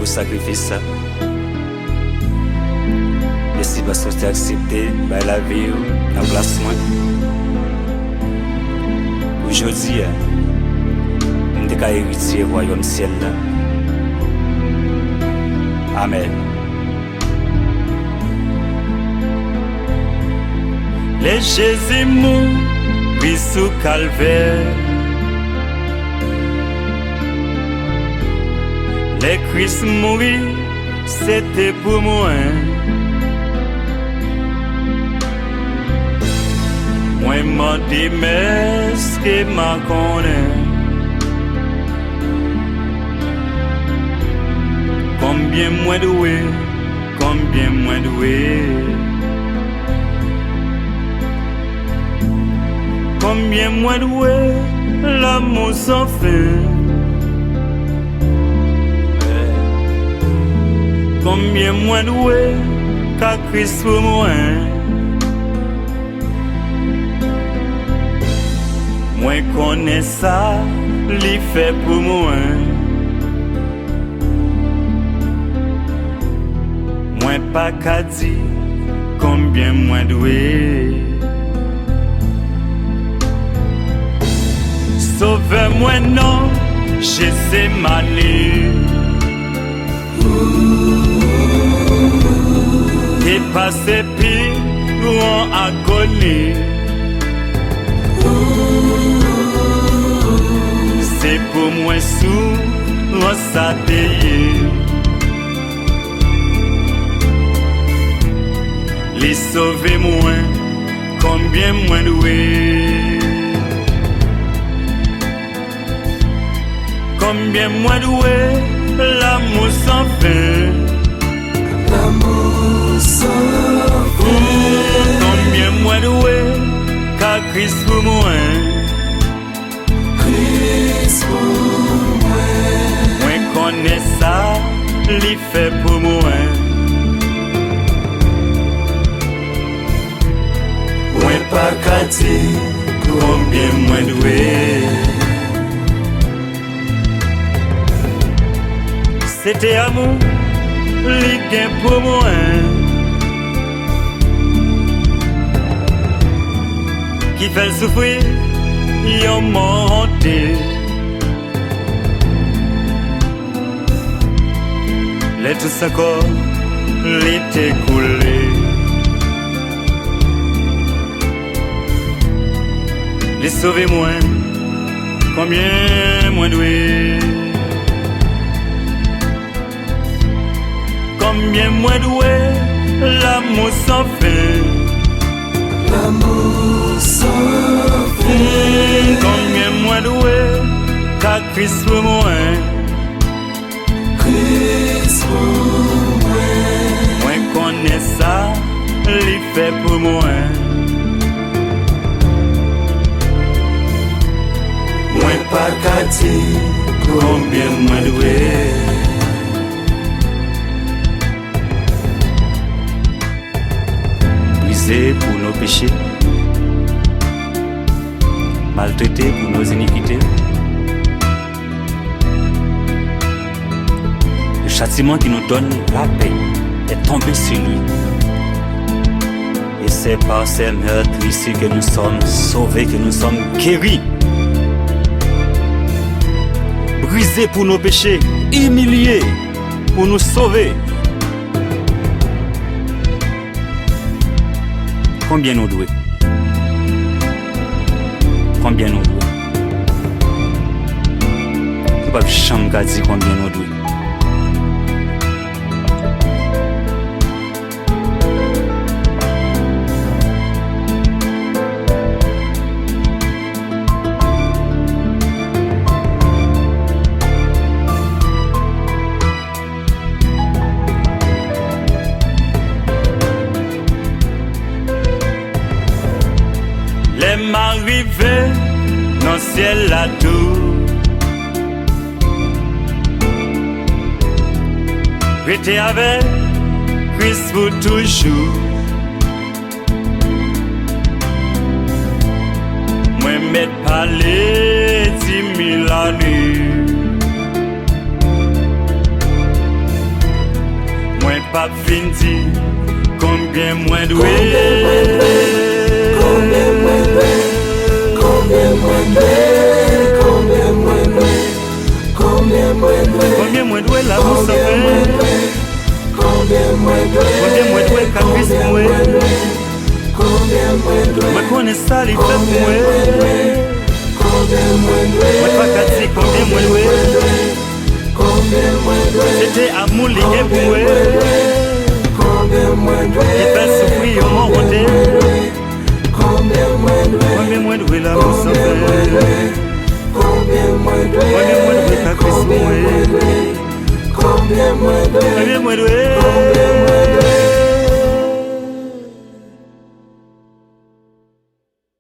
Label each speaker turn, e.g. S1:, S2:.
S1: pour sacrifice. Merci parce que tu as accepté la vie, la place. Aujourd'hui, nous sommes héritiers du royaume ciel. Amen. Les Jésus mourit sous calvaire. Les Christ mourit, c'était pour moi. Moi m'en dis mais ce que m'a connaît. Combien moins doué, combien moins doué. Combien moins doué, l'amour sans fin. Combien moins doué, qu'à Christ pour moi. Moi connais ça, l'y fait pour moi. Moi pas qu'à dire, combien moins doué. Sauvez-moi non, je sais m'aller. T'es passé pire ou en agonie. C'est pour moi sous, on s'atteigne. Les sauver moins, combien moins doué. Combien moins doué, l'amour sans fin.
S2: L'amour sans fin.
S1: Combien moins doué, qu'à Christ pour moi.
S2: Christ pour moi.
S1: Moi connais ça, l'y fait pour moi.
S2: Moi pas qu'à dire,
S1: Combien moins doué. C'était amour, li gen pour moi. Qui fait souffrir, yon monté. Les tout sa corps, li t'est coulé. Les sauver moins, combien moins doué. Combien moins doué, l'amour sans fin.
S2: l'amour sans fin.
S1: Combien moins doué, qu'à Christ pour moi.
S2: Christ pour moi.
S1: Moi connais ça, l'y fait pour moi.
S2: Moi pas qu'à dire,
S1: Combien moins doué. Brisé pour nos péchés, maltraité pour nos iniquités. Le châtiment qui nous donne la paix est tombé sur lui. Et c'est par ces meurtres ici que nous sommes sauvés, que nous sommes guéris. Brisé pour nos péchés, humilié pour nous sauver. Combien nous doués? Combien nous doués? Nous ne pouvons jamais dire combien nous doués. M'arriver dans le ciel là tout. Rester avec Christ pour toujours. Moi m'être parlé 10 000 années. capable fin dire combien moins doué.
S2: Combien moins doué. Combien moins doué. Combien moins doué. Combien moins doué.
S1: Combien moins doué la mousse fait.
S2: Combien moins doué.
S1: Combien moins doué caprice pour moi.
S2: Combien moins doué.
S1: Moi connais ça les fait pour moi.
S2: Combien moins doué.
S1: Moi pas qu'à dire combien moins doué.
S2: Combien moins doué.
S1: C'était amour les gains pour moi.
S2: Combien moins doué.
S1: Et fait souffrir au mon côté.
S2: Combien moins doué.
S1: Combien moins doué la mousse fait.
S2: Combien moins doué.
S1: Combien moins doué caprice pour moi.
S2: Combien moins doué.
S1: Combien moins doué.
S2: Combien moins doué.